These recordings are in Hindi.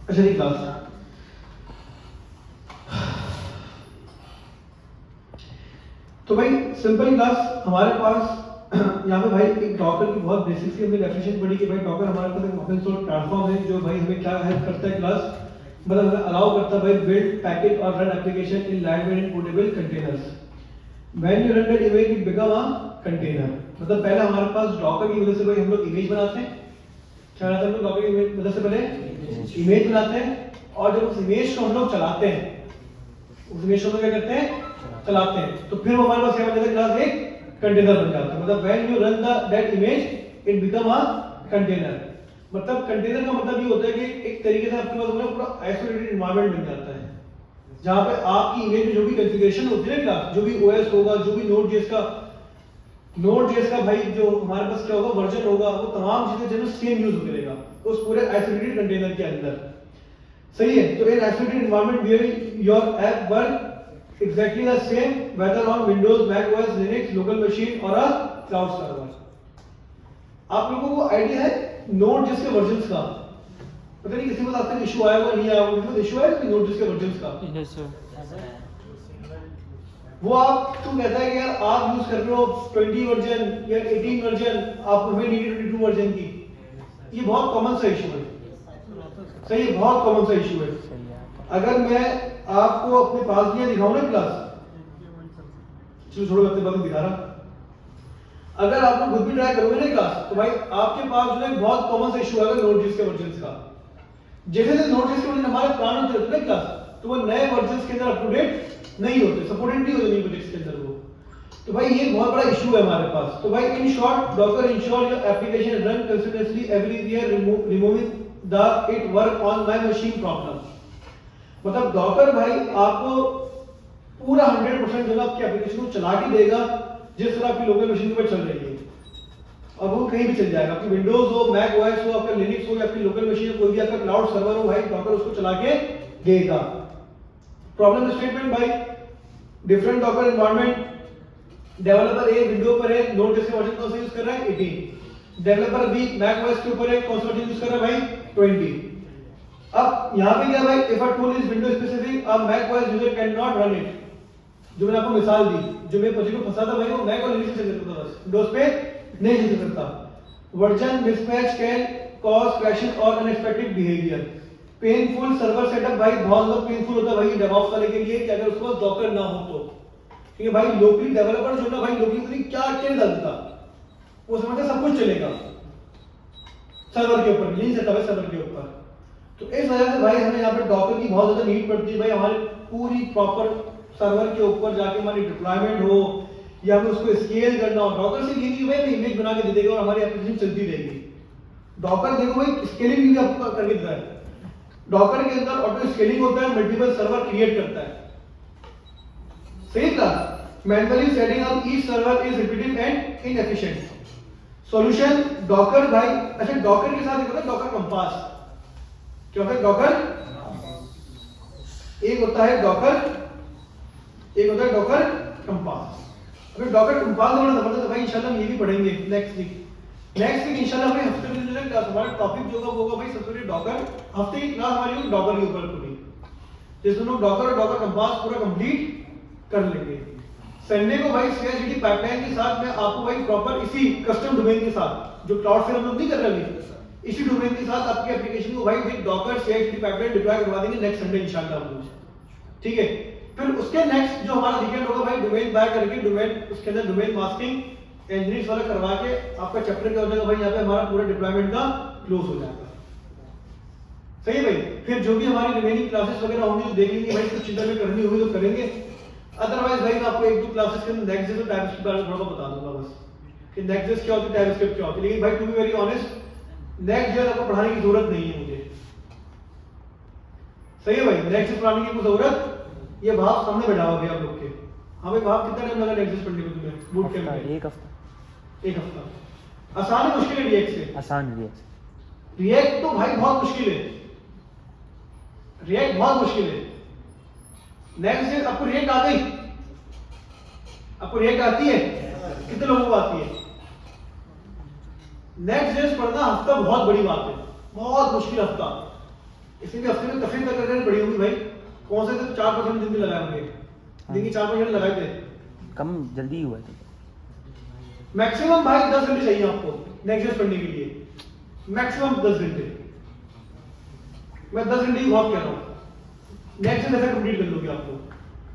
अच्छा जी क्लास। तो भाई सिंपल क्लास हमारे पास यहाँ पे भाई एक डॉकर की बहुत बेसिक सी हमने डेफिनेशन पढ़ी कि भाई डॉकर हमारे पास एक ओपन सोर्स प्लेटफॉर्म है जो भाई हमें क्या हेल्प करता है क्लास, मतलब हमें अलाउ करता है भाई बिल्ड पैकेज और run application in lightweight and portable containers. When you run that image it become a container. मतलब पहले हमारे पास डॉकर की मदद से भाई हम लोग इमेज बनाते हैं, क्या बनाते हैं हम लोग डॉकर की मदद से पहले इमेज बनाते हैं, और जब उस इमेज को हम लोग चलाते हैं, उस इमेज को क्या करते हैं चलाते हैं, तो फिर वो हमारे पास क्या बन जाता है क्लास एक कंटेनर बन जाता है। मतलब when you run the that image it become a container. मतलब कंटेनर का मतलब ये होता है कि एक तरीके से आपके पास पूरा आइसोलेटेड एनवायरनमेंट बन जाता है जहां पे आपकी इमेज में जो भी कॉन्फ़िगरेशन होती है ना क्लास, जो भी ओएस होगा, जो भी नोड.जेएस का भाई जो हमारे पास क्या होगा वर्जन होगा, वो तमाम चीजें जो सेम यूज करेगा उस पूरे आइसोलेटेड कंटेनर के अंदर। सही है। तो in isolated environment where your app work exactly the same whether on Windows, Mac OS, Linux, local machine or a cloud server। आप लोगों को आइडिया है Node.js के वर्जन्स का? पता नहीं किसी को आज तक इशू आया हुआ नहीं आया हुआ, किसी को इशू है कि Node.js के वर्जन्स का? Yes sir. वो आप क्यों कहता है कि यार आप यूज कर रहे हो 20 वर्जन या 18 वर्जन, आप हमें नीड 22 वर्जन की? ये बहुत कॉमन सा इशू है। सही है, बहुत कॉमन सा इशू है। अगर मैं आपको अपने पास दिया दिखाऊं ना क्लास, चलो छोड़ो अपने पास दिखा रहा, अगर आप लोग खुद भी ट्राई करोगे ना क्लास, तो भाई आपके पास जो है बहुत कॉमन सा इशू आएगा Node.js के वर्जन्स का। जैसे जैसे Node.js के वर्जन हमारे पुराने होते रहते ना क्लास, तो वो नए वर्जन्स के अंदर अप टू डेट नहीं होते, सपोर्टेड नहीं होते नए प्रोजेक्ट्स के अंदर वो। तो भाई ये बहुत बड़ा इशू है हमारे पास। तो भाई in short Docker ensure your application run consistently everywhere removing the it work on my machine problem. मतलब डॉकर भाई आपको पूरा 100% जो आपकी एप्लीकेशन को चला के देगा जिस तरह आपकी लोकल मशीन पर चल रही है, और वो कहीं भी चल जाएगा। आपकी विंडोज हो, मैक ओएस हो, आपका लिनक्स हो, या आपकी लोकल मशीन कोई भी आपका क्लाउड सर्वर हो, भाई डॉकर उसको चला के देगा। प्रॉब्लम स्टेटमेंट भाई different Docker environment. Developer a window पर है, Node.js का वर्जन कौन सा यूज कर रहा है 18। डेवलपर बी मैक ओएस के ऊपर है, कौन सा वर्जन यूज कर रहा है भाई 20। अब यहाँ पे क्या भाई if a tool is window specific a Mac OS user can not run it. जो मैंने आपको मिसाल दी, जो मेरे प्रोजेक्ट में फंसा था भाई, वो मैक और लिनक्स से चल सकता था, बस विंडोज पे नहीं चल सकता। Version mismatch can cause crashes और unexpected behaviour. Painful server setup भाई बहुत ज्यादा पेनफुल होता है भाई डेवऑप्स वाले के लिए कि अगर उसके पास डॉकर ना हो तो। ठीक है भाई, लोकली डेवलपर जो ना भाई लोकली क्या क्या डालता, वो समझते सब कुछ चलेगा सर्वर के ऊपर, नहीं चलता भाई सर्वर के ऊपर। तो इस वजह से भाई हमें यहाँ पे डॉकर की बहुत ज्यादा नीड पड़ती है भाई, हमारी पूरी प्रॉपर सर्वर के ऊपर जाके हमारी डिप्लॉयमेंट हो या हमें उसको स्केल करना हो। डॉकर से ये नहीं भाई इमेज बना के दे देगा और हमारी एप्लीकेशन चलती रहेगी। डॉकर देखो भाई स्केलिंग भी आपको करके देता है। डॉकर के अंदर ऑटो स्केलिंग होता है, मल्टीपल सर्वर क्रिएट करता है। सही था। Manually setting up each server is repeated and inefficient. Solution Docker भाई। अच्छा डॉकर के साथ एक होता है डॉकर कंपास। क्या होता है डॉकर? एक होता है डॉकर, एक होता है डॉकर कंपास। अगर डॉकर कंपास में बड़ा जबरदस्त भाई इंशाल्लाह हम ये भी पढ़ेंगे नेक्स्ट वीक इंशाल्लाह। भाई हफ्ते में जो है हमारा टॉपिक जो होगा भाई सबसे पहले डॉकर। हफ्ते की क्लास हमारी होगी डॉकर के ऊपर पूरी, जिसमें लोग डॉकर और डॉकर कंपास पूरा कंप्लीट कर लेंगे। संडे को भाई CI/CD पाइपलाइन के साथ मैं आपको भाई प्रॉपर इसी कस्टम डोमेन के साथ जो क्लाउड से हम लोग नहीं कर रहे हैं, इसी डोमेन के साथ आपकी एप्लीकेशन को भाई with Docker CI/CD pipeline deploy करवा देंगे नेक्स्ट संडे इंशाल्लाह हम लोग। ठीक है। फिर उसके नेक्स्ट जो हमारा वीकेंड होगा भाई डोमेन बाय करके डोमेन उसके अंदर डोमेन मास्किंग इंजीनियर्स वाला करवा के आपका चैप्टर क्या हो जाएगा भाई, यहाँ पे हमारा पूरा डिप्लॉयमेंट का क्लोज हो जाएगा। सही है भाई। फिर जो भी हमारी रिमेनिंग क्लासेस वगैरह होंगी तो देख लेंगे भाई, कुछ चिंता में करनी होगी तो करेंगे। अदरवाइज भाई मैं आपको एक दो क्लासेस के अंदर नेक्स्ट और टाइपस्क्रिप्ट के बारे में थोड़ा बता दूंगा बस कि नेक्स्ट क्या होती है, टाइपस्क्रिप्ट क्या होती है। लेकिन भाई to be very honest next जो आपको पढ़ाने की जरूरत नहीं है मुझे। सही है भाई, नेक्स्ट पढ़ाने की जरूरत, ये भाव सामने बैठा हुआ है आप लोग के। हमें भाव कितना टाइम लगा नेक्स्ट पढ़ने में तुम्हें बूट कैंप में? एक हफ्ता। आसान है मुश्किल है रिएक्ट से? आसान रिएक्ट। रिएक्ट तो भाई बहुत मुश्किल है, रिएक्ट बहुत मुश्किल है। नेक्स्ट डे आपको रिएक्ट आ गई? आपको रिएक्ट आती है? कितने लोगों को आती है? नेक्स्ट डे पढ़ना हफ्ता बहुत बड़ी बात है, बहुत मुश्किल हफ्ता। इसमें भी हफ्ते में तफरीक तक बड़ी होगी भाई। कौन से तो 4% दिन भी लगाए होंगे, दिन की 4-5 घंटे लगाए थे। कम जल्दी हुआ है। मैक्सिमम भाई 10 घंटे चाहिए आपको नेक्स्ट पढ़ने के लिए, मैक्सिमम 10 घंटे। मैं 10 घंटे ही बहुत कह रहा हूँ, नेक्स्ट ऐसा कंप्लीट कर लोगे आपको।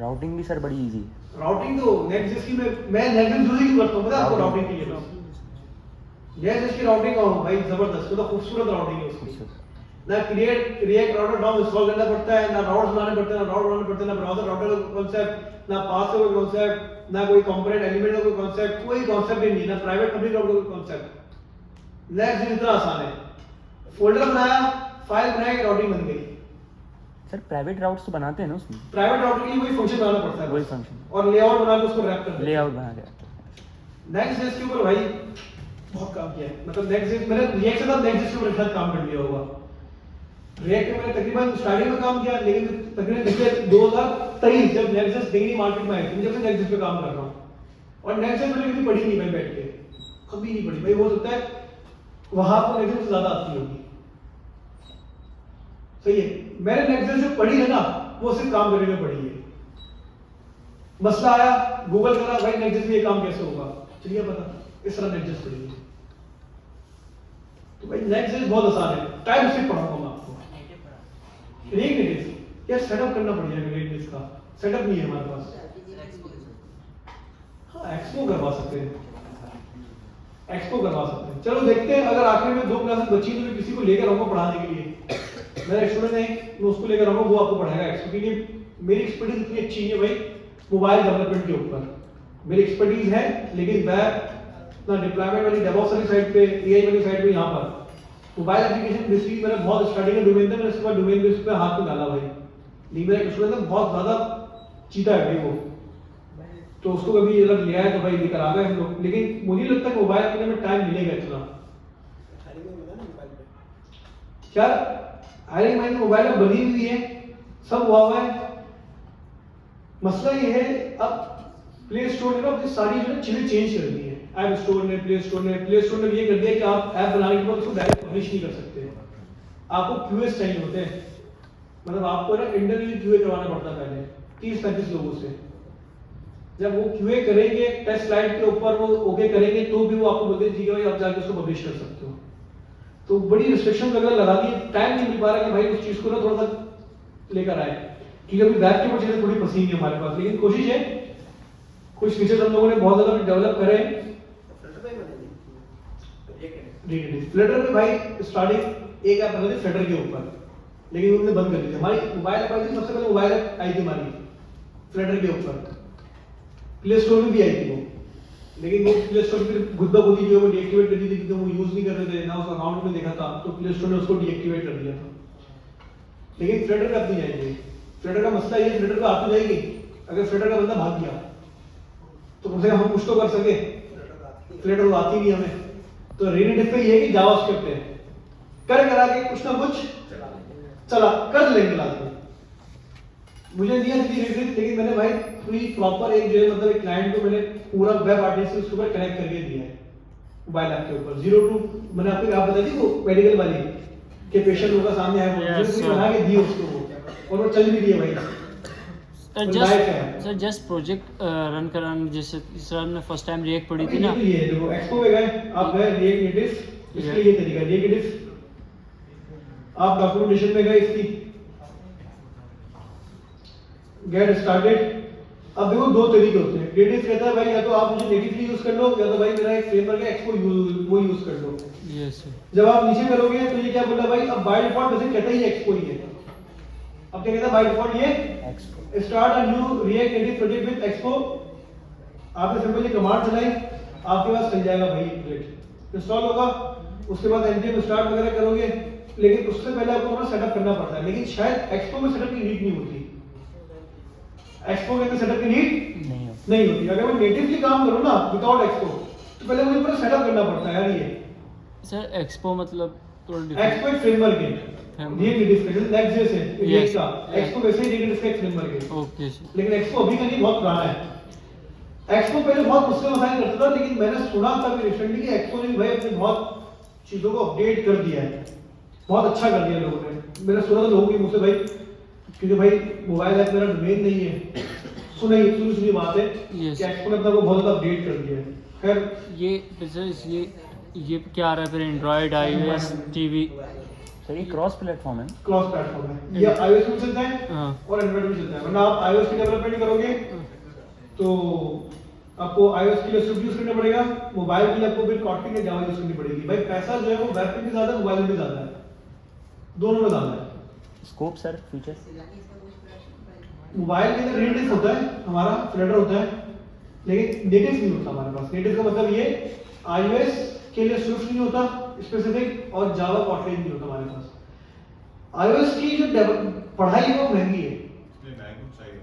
राउटिंग भी सर बड़ी इजी है। राउटिंग तो नेक्स्ट की मैं नेक्स्ट यूज ही करता हूँ, पता है आपको राउटिंग के लिए ना। नेक्स्ट की राउटिंग हो भाई जबरदस्त, मतलब खूबसूरत राउटिंग है उसकी। ना create React router DOM install करना पड़ता है, ना राउट्स बनाने पड़ते हैं, ना राउट बनाने पड़ते हैं, ना ब्राउज़र राउटर का कॉन्सेप्ट, ना पास का कोई कॉन्सेप्ट, ना कोई कंपोनेंट एलिमेंट का कोई कॉन्सेप्ट, कोई कॉन्सेप्ट ही नहीं, ना प्राइवेट पब्लिक राउटर का कोई कॉन्सेप्ट। नेक्स्ट इतना आसान है, फोल्डर बनाया, फाइल बनाई, राउटिंग बन गई। सर प्राइवेट राउट्स तो बनाते हैं ना उसमें? प्राइवेट राउटर के लिए वही फंक्शन बनाना पड़ता है, वही फंक्शन और लेआउट बना के उसको रैप कर लेआउट बना के। नेक्स्ट के ऊपर भाई बहुत काम किया है, मतलब नेक्स्ट मैंने रिएक्ट से नेक्स्ट के ऊपर काम कर लिया होगा। रिएक्ट में मैंने तकरीबन स्टार्टिंग में काम किया, लेकिन तकरीबन पिछले 2023 जब नेक्सस डिग्री मार्केट में आई थी, जब से नेक्सस पे काम कर रहा हूँ। और नेक्सस मैंने कभी पढ़ी नहीं भाई बैठ के, कभी नहीं पढ़ी भाई। हो सकता है वहां पर नेक्सस से ज्यादा आती होगी, सही है। मैंने नेक्सस जो पढ़ी है ना, वो सिर्फ काम करने में पढ़ी है। मसला आया, गूगल करा भाई नेक्सस में ये काम कैसे होगा, चलिए पता, इस तरह नेक्सस पढ़ी है। तो भाई नेक्सस बहुत आसान है, टाइम से पढ़ाऊंगा मैं आपको। रिएक्ट नेटिव यार सेटअप करना पड़ जाएगा, रिएक्ट नेटिव का सेटअप नहीं है हमारे पास। हाँ एक्सपो करवा सकते हैं, एक्सपो करवा सकते हैं। चलो देखते हैं, अगर आखिर में 2 क्लासेस बची तो मैं किसी को लेकर आऊंगा पढ़ाने के लिए। मेरा स्टूडेंट है, मैं उसको लेकर आऊंगा, वो आपको पढ़ाएगा एक्सपो। क्योंकि मेरी एक्सपर्टीज इतनी अच्छी है भाई मोबाइल डेवलपमेंट के ऊपर, मेरी एक्सपर्टीज है, लेकिन वेब ना डिप्लॉयमेंट वाली डेवऑप्स वाली साइड पे, एआई वाली साइड पे, यहाँ पर मोबाइल एप्लीकेशन बेसिकली मेरा बहुत स्टार्टिंग में डोमेन था, मैंने उसके बाद डोमेन बेस पे हाथ में डाला भाई। नहीं मेरा स्टूडेंट है बहुत ज्यादा चीता है भाई वो, तो उसको कभी अगर लिया है तो भाई लेकर आ गए हम लोग। लेकिन मुझे लगता है मोबाइल पढ़ने में टाइम मिलेगा इतना। क्या हायरिंग माइंड मोबाइल में बनी हुई है, सब हुआ है। मसला ये है अब प्ले स्टोर ने अपनी सारी जो है चीजें चेंज कर दी है। ऐप स्टोर ने, प्ले स्टोर ने ये कर दिया कि आप ऐप बनाने के बाद उसको डायरेक्ट पब्लिश नहीं कर सकते, आपको क्यूएस चाहिए होते हैं। मतलब आपको ना इंटरव्यू क्यूए करवाना पड़ता है पहले 30-35 लोगों से। जब वो क्यूए करेंगे टेस्ट स्लाइड के ऊपर, वो ओके करेंगे, तो भी वो आपको बोलते हैं भाई आप जाके उसको पब्लिश कर सकते हो। तो बड़ी रिस्ट्रिक्शन वगैरह लगा दी, टाइम नहीं मिल पा रहा कि भाई उस चीज को ना थोड़ा सा लेकर आए, क्योंकि अभी वेब के ऊपर चीजें थोड़ी पसीनी है हमारे पास। लेकिन कोशिश है, कुछ फीचर्स हम लोगों ने बहुत ज्यादा डेवलप करे। फ्लटर में भाई स्टार्टिंग एक ऐप बनी थी फ्लटर के ऊपर, लेकिन उन्होंने बंद कर दी थी। हमारी मोबाइल ऐप आई थी, सबसे पहले मोबाइल ऐप आई थी हमारी फ्लटर के ऊपर, प्ले स्टोर में भी आई थी वो। लेकिन वो प्ले स्टोर की गुद्दा गुद्दी जो वो डीएक्टिवेट कर दी थी, क्योंकि वो यूज नहीं कर रहे थे ना, उसका अकाउंट में देखा था, तो प्ले स्टोर ने उसको डीएक्टिवेट कर दिया था। लेकिन फ्लटर का नहीं जाएंगे, फ्लटर का मसला ये, फ्लटर का आप तो जाएगी, अगर फ्लटर का बंदा भाग गया तो कम से कम हम कुछ तो कर सके, फ्लटर आती नहीं हमें। तो रीनेटिव पे ये है कि जावास्क्रिप्ट है, कर करा के कुछ ना कुछ चला कर लेंगे लाजमी। मुझे नहीं आती रीनेटिव, लेकिन मैंने भाई पूरी प्रॉपर एक जो है मतलब एक क्लाइंट को मैंने पूरा वेब आर्टिस्ट से उसके ऊपर कनेक्ट करके दिया है मोबाइल ऐप के ऊपर। 0 to मैंने आपको आप बताई थी वो मेडिकल वाली के पेशेंट लोगों का सामने आया, वो पूरी बना के दी उसको वो, और वो चल भी रही है भाई। सर जस्ट प्रोजेक्ट रन कराने, जैसे इस बार हमने फर्स्ट टाइम रिएक्ट पढ़ी थी ना, ये देखो एक्सपो पे गए आप, गए रिएक्ट नेटिव, इसके लिए तरीका रिएक्ट नेटिव, आप डॉक्यूमेंटेशन में गए इसकी, गेट स्टार्टेड। अब देखो 2 तरीके होते हैं, नेटिव कहता है भाई या तो आप मुझे नेटिवली यूज कर लो, या तो भाई मेरा एक फ्रेमवर्क है एक्सपो वो यूज कर लो। Yes sir. जब आप नीचे करोगे तो ये क्या बोल रहा है भाई, अब बाय डिफॉल्ट वैसे कहता ही एक्सपो ही है। अब क्या कहता है बाय डिफॉल्ट ये start a new react native project with expo. आपने सिंपल ये कमांड चलाई, आपके पास चल जाएगा भाई प्रोजेक्ट इंस्टॉल होगा। उसके बाद npm स्टार्ट वगैरह करोगे, लेकिन उससे पहले आपको अपना सेटअप करना पड़ता है। लेकिन शायद एक्सपो में सेटअप की नीड नहीं होती, एक्सपो के अंदर सेटअप की नीड नहीं होती। अगर मैं नेटिवली काम करूं ना विदाउट एक्सपो, तो पहले मुझे पूरा सेटअप करना पड़ता है यार। ये सर एक्सपो मतलब एक्सपो एक फ्रेमवर्क है, ये डिस्कशन नेक्स्ट है ये का एक्सपो वैसे ही रिएक्ट नेटिव फ्रेमवर्क है। Okay sir. लेकिन एक्सपो अभी का नहीं, बहुत पुराना है। एक्सपो पहले बहुत मुश्किल मसाइल करता था, लेकिन मैंने सुना था कि रिसेंटली एक्सपो ने भाई अपने बहुत चीजों को अपडेट कर दिया है, बहुत अच्छा कर दिया लोगों ने। मेरा सुना था लोगों के मुझसे भाई, क्योंकि भाई मोबाइल ऐप मेरा डोमेन नहीं है, सुनी बात है Yes. कि एक्सपो ने अपना को बहुत ज़्यादा अपडेट कर दिया है। खैर ये ये क्या आ रहा है फिर एंड्रॉयड iOS TV? सर ये क्रॉस प्लेटफॉर्म है। क्रॉस प्लेटफॉर्म है, ये iOS में चलता है हाँ। और एंड्रॉइड में चलता है। वरना आप iOS की डेवलपमेंट करोगे तो आपको iOS के लिए स्विफ्ट यूज करना पड़ेगा, मोबाइल के लिए आपको फिर कॉटलिन या जावा यूज करनी पड़ेगी। भाई पैसा जो है वो वेब पे भी ज्यादा है, मोबाइल में भी ज्यादा है, दोनों में ज्यादा है। Scope sir features? मोबाइल के अंदर नेटिव होता है, हमारा फ्लटर होता है, लेकिन नेटिव नहीं होता हमारे पास। नेटिव का मतलब ये iOS के लिए स्विफ्ट नहीं होता स्पेसिफिक, और जावा कॉटलिन नहीं होता हमारे पास। iOS की जो पढ़ाई है वो महंगी है,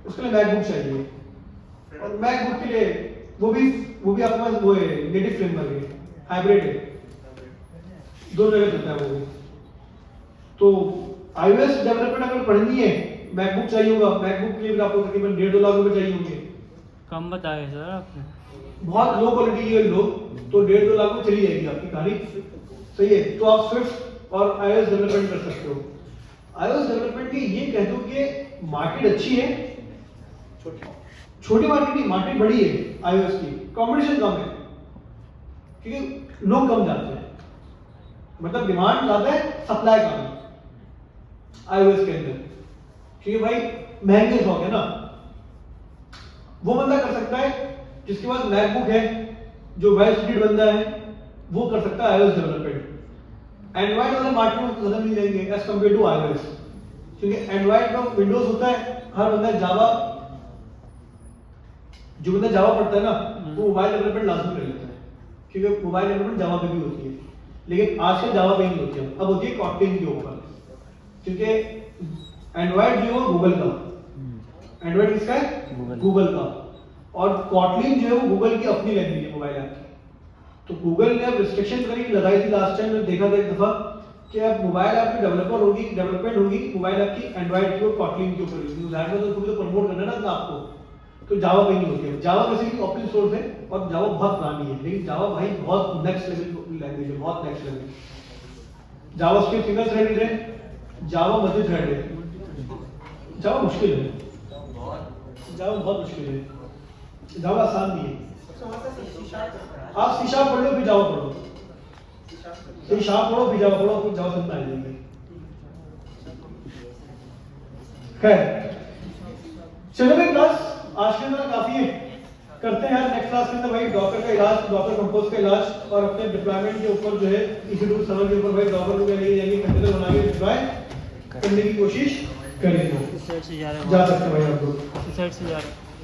उसके लिए मैकबुक चाहिए, और मैकबुक के लिए वो भी आपके पास वो है नेटिव फ्रेमवर्क है, हाइब्रिड है, दोनों जगह चलता है वो भी। तो iOS डेवलपमेंट अगर पढ़नी है, मैकबुक चाहिए होगा, मैकबुक के लिए भी आपको तकरीबन 1.5-2 लाख रुपए चाहिए होंगे। कम बताया सर आपने। बहुत लो क्वालिटी के लोग तो 1.5-2 लाख में चली जाएगी आपकी गाड़ी, सही है। तो आप स्विफ्ट और iOS डेवलपमेंट कर सकते हो। iOS डेवलपमेंट की ये कह दो कि मार्केट अच्छी है, छोटी मार्केट नहीं, मार्केट बड़ी है iOS की, कंपटीशन कम है क्योंकि लोग कम जाते हैं, मतलब डिमांड ज्यादा है, सप्लाई कम है iOS के अंदर, क्योंकि भाई महंगे शौक है ना। वो बंदा कर सकता है जिसके पास मैकबुक है, जो वेल स्किल्ड बंदा है, वो कर सकता है iOS डेवलपमेंट। एंड्रॉइड वाले मार्केट में ज्यादा नहीं लेंगे एज कम्पेयर टू iOS, क्योंकि एंड्रॉइड का विंडोज होता है, हर बंदा जावा, जो बंदा जावा पढ़ता है ना वो मोबाइल डेवलपमेंट लाजमी कर लेता है, क्योंकि मोबाइल डेवलपमेंट जावा पे भी होती है, लेकिन आजकल जावा पे नहीं होती है, अब होती है कॉटलिन के ऊपर, क्योंकि एंड्रॉइड जो है गूगल का, एंड्रॉइड किसका है? गूगल का, और कॉटलिन जो है वो गूगल की अपनी लैंग्वेज है मोबाइल ऐप की। तो गूगल ने अब रिस्ट्रिक्शन करी लगाई थी लास्ट टाइम, देखा था एक दफा कि अब मोबाइल ऐप की डेवलपमेंट होगी मोबाइल ऐप की एंड्रॉइड की और कॉटलिन के ऊपर, तो प्रमोट करना ना था आपको, तो जावा पे नहीं होती है। जावा वैसे भी ओपन सोर्स है और जावा बहुत पुरानी है, लेकिन जावा भाई बहुत नेक्स्ट लेवल लैंग्वेज है, बहुत नेक्स्ट लेवल। जावा स्क्रिप्ट सिंगल थ्रेडेड है, जावा मल्टी थ्रेड है, जावा मुश्किल है, जावा बहुत मुश्किल है, जावा आसान नहीं है। आप सी शार्प पढ़ लो फिर जावा पढ़ो, सी शार्प पढ़ो फिर जावा पढ़ो, फिर जावा समझ आ जाएगी। खैर चलो भाई, क्लास आज के अंदर काफी है, करते हैं यार नेक्स्ट क्लास के अंदर भाई डॉकर का इलाज, डॉकर कंपोज का इलाज, और अपने डिप्लॉयमेंट के ऊपर जो है EC2 सर्वर के ऊपर भाई डॉकर को लेके जाएंगे, कंटेनर बना के डिप्लॉय करने की कोशिश करेंगे। इस साइड से जा रहा है, जा सकते हैं भाई आप लोग। इस साइड से जा रहा है।